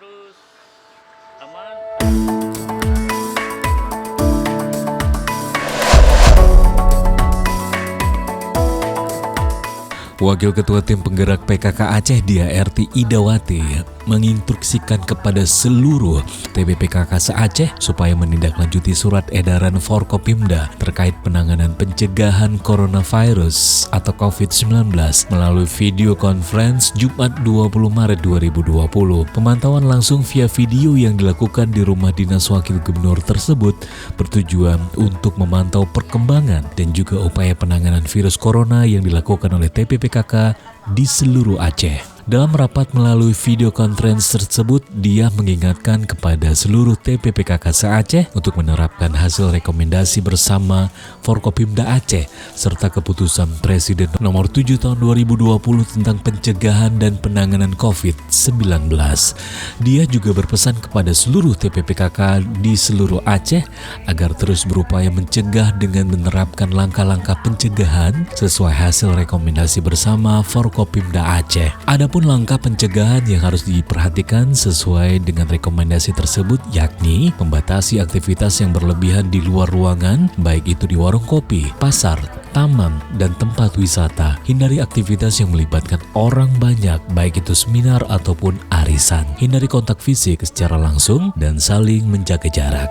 terus aman. Wakil Ketua Tim Penggerak PKK Aceh Dia RT Idawati menginstruksikan kepada seluruh TPPKK se-Aceh supaya menindaklanjuti surat edaran Forkopimda terkait penanganan pencegahan coronavirus atau COVID-19 melalui video conference Jumat 20 Maret 2020. Pemantauan langsung via video yang dilakukan di rumah dinas Wakil Gubernur tersebut bertujuan untuk memantau perkembangan dan juga upaya penanganan virus corona yang dilakukan oleh TPPKK di seluruh Aceh. Dalam rapat melalui video conference tersebut, dia mengingatkan kepada seluruh TPPKK se-Aceh untuk menerapkan hasil rekomendasi bersama Forkopimda Aceh serta keputusan Presiden nomor 7 tahun 2020 tentang pencegahan dan penanganan COVID-19. Dia juga berpesan kepada seluruh TPPKK di seluruh Aceh agar terus berupaya mencegah dengan menerapkan langkah-langkah pencegahan sesuai hasil rekomendasi bersama Forkopimda Aceh. Adapun langkah pencegahan yang harus diperhatikan sesuai dengan rekomendasi tersebut yakni membatasi aktivitas yang berlebihan di luar ruangan, baik itu di warung kopi, pasar, taman, dan tempat wisata. Hindari aktivitas yang melibatkan orang banyak, baik itu seminar ataupun arisan. Hindari kontak fisik secara langsung dan saling menjaga jarak.